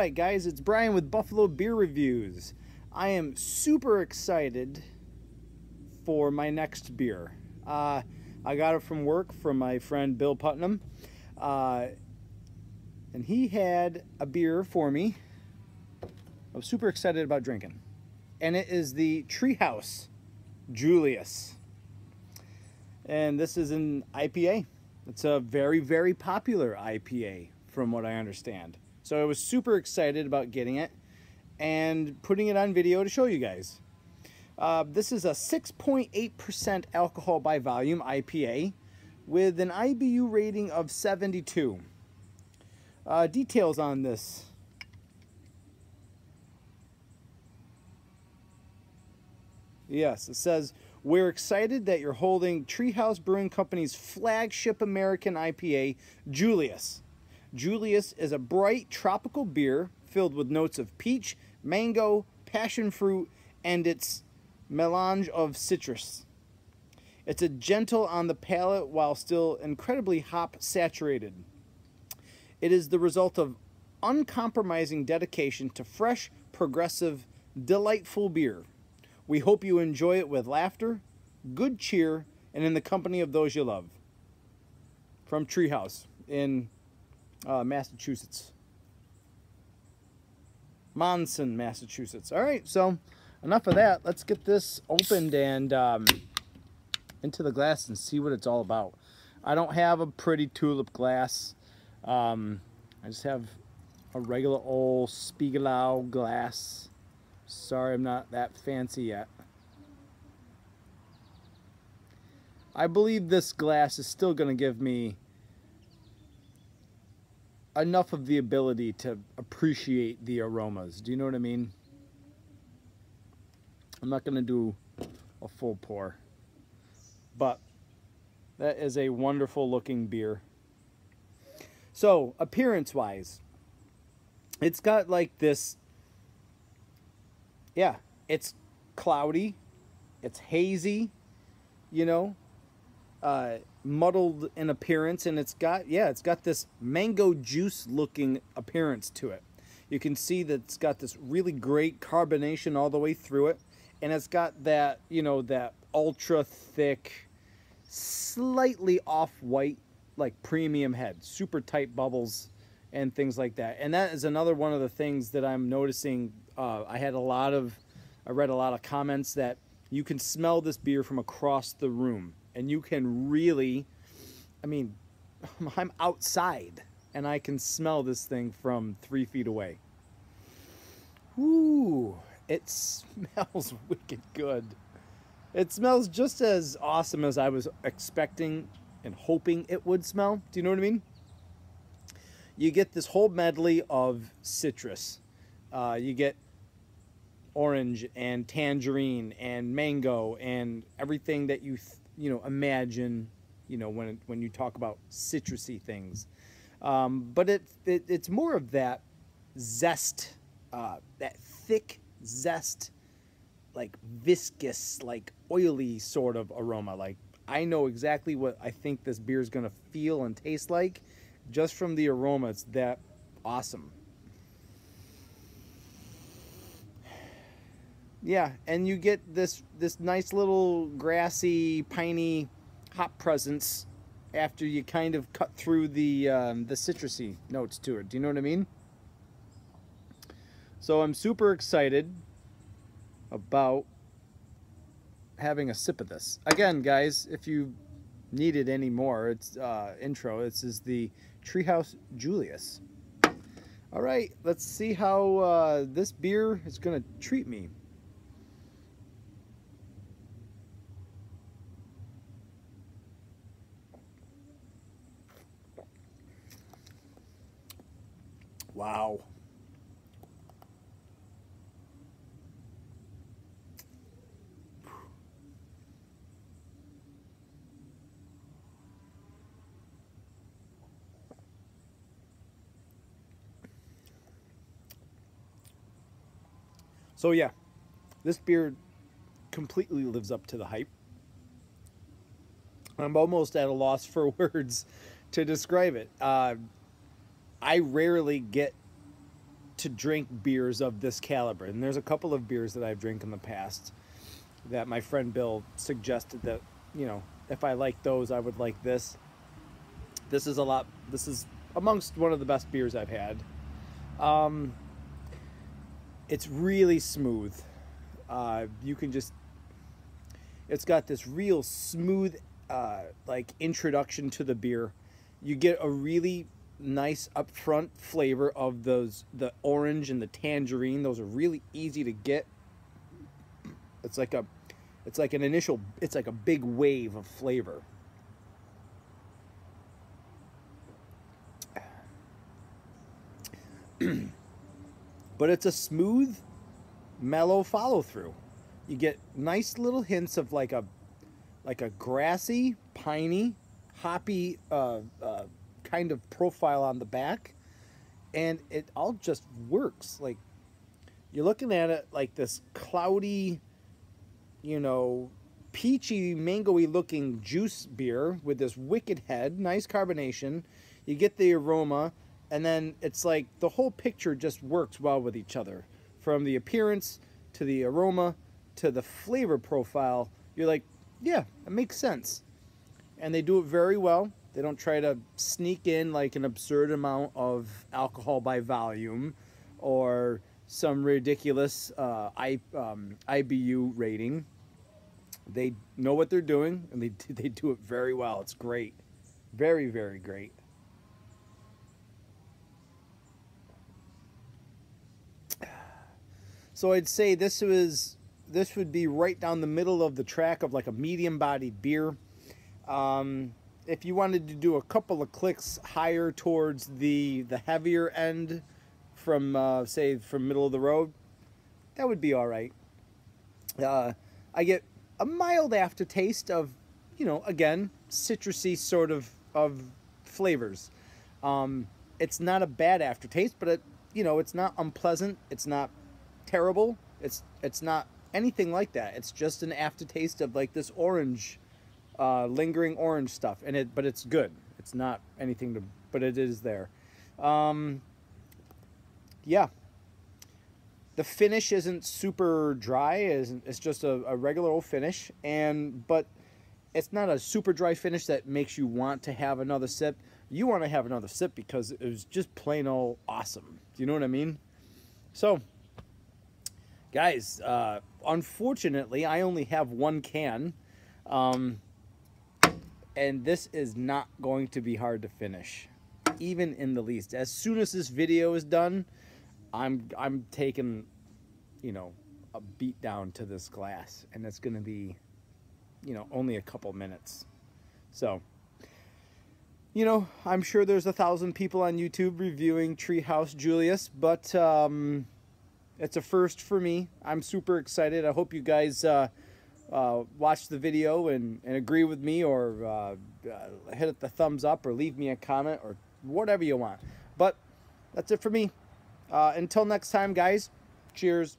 Alright guys, it's Brian with Buffalo Beer Reviews. I am super excited for my next beer. I got it from work from my friend Bill Putnam. And he had a beer for me I was super excited about drinking. And it is the Treehouse Julius. And this is an IPA. It's a very, very popular IPA from what I understand. So I was super excited about getting it and putting it on video to show you guys. This is a 6.8% alcohol by volume IPA with an IBU rating of 72. Details on this. Yes, it says, we're excited that you're holding Treehouse Brewing Company's flagship American IPA, Julius. Julius is a bright tropical beer filled with notes of peach, mango, passion fruit, and its melange of citrus. It's a gentle on the palate while still incredibly hop saturated. It is the result of uncompromising dedication to fresh, progressive, delightful beer. We hope you enjoy it with laughter, good cheer, and in the company of those you love. From Treehouse in Massachusetts. Monson, Massachusetts. All right, so enough of that. Let's get this opened and into the glass and see what it's all about. I don't have a pretty tulip glass. I just have a regular old Spiegelau glass. Sorry, I'm not that fancy yet. I believe this glass is still going to give me enough of the ability to appreciate the aromas. Do you know what I mean? I'm not going to do a full pour. But that is a wonderful looking beer. So, appearance-wise, it's got like this... Yeah, it's cloudy, it's hazy, you know, muddled in appearance, and it's got this mango juice looking appearance to it. You can see that it's got this really great carbonation all the way through it, and it's got that, you know, that ultra thick, slightly off-white, like premium head, super tight bubbles and things like that. And that is another one of the things that I'm noticing. I read a lot of comments that you can smell this beer from across the room, and you can really, I mean, I'm outside and I can smell this thing from 3 feet away. Ooh, it smells wicked good. It smells just as awesome as I was expecting and hoping it would smell. Do you know what I mean? You get this whole medley of citrus. You get orange and tangerine and mango and everything that you imagine, you know, when you talk about citrusy things. But it's more of that zest, that thick zest, like viscous, like oily sort of aroma. Like, I know exactly what I think this beer is going to feel and taste like just from the aroma. It's that awesome. Yeah, and you get this nice little grassy, piney hop presence after you kind of cut through the citrusy notes to it. Do you know what I mean? So I'm super excited about having a sip of this. Again, guys, if you needed any more, it's intro. This is the Treehouse Julius. All right, let's see how this beer is going to treat me. Wow. So yeah, this beer completely lives up to the hype. I'm almost at a loss for words to describe it. I rarely get to drink beers of this caliber. And there's a couple of beers that I've drank in the past that my friend Bill suggested that, you know, if I like those, I would like this. This is amongst one of the best beers I've had. It's really smooth. You can just, it's got this real smooth, like introduction to the beer. You get a really nice upfront flavor of the orange and the tangerine. Those are really easy to get. It's like a big wave of flavor. But it's a smooth, mellow follow-through. You get nice little hints of like a grassy, piney, hoppy kind of profile on the back, and it all just works. Like, you're looking at it like this cloudy, you know, peachy, mangoey looking juice beer with this wicked head, nice carbonation. You get the aroma, and then it's like the whole picture just works well with each other. From the appearance to the aroma to the flavor profile, you're like, yeah, it makes sense. And they do it very well. They don't try to sneak in like an absurd amount of alcohol by volume or some ridiculous IBU rating. They know what they're doing, and they do it very well. It's great. Very, very great. So I'd say this would be right down the middle of the track of like a medium-bodied beer. If you wanted to do a couple of clicks higher towards the heavier end from, say, from middle of the road, that would be all right. I get a mild aftertaste of, you know, again, citrusy sort of flavors. It's not a bad aftertaste, but you know, it's not unpleasant. It's not terrible. It's not anything like that. It's just an aftertaste of like this orange, lingering orange stuff, but it's good. It's not anything but it is there. Yeah. The finish isn't super dry. It's just a regular old finish, but it's not a super dry finish that makes you want to have another sip. You want to have another sip because it was just plain old awesome. Do you know what I mean? So, guys, unfortunately, I only have one can, and this is not going to be hard to finish, even in the least. As soon as this video is done, I'm taking, you know, a beat down to this glass, and it's going to be, you know, only a couple minutes. So, you know, I'm sure there's 1,000 people on YouTube reviewing Treehouse Julius, but it's a first for me. I'm super excited. I hope you guys watch the video and agree with me, or hit it the thumbs up, or leave me a comment, or whatever you want. But that's it for me. Until next time, guys, cheers.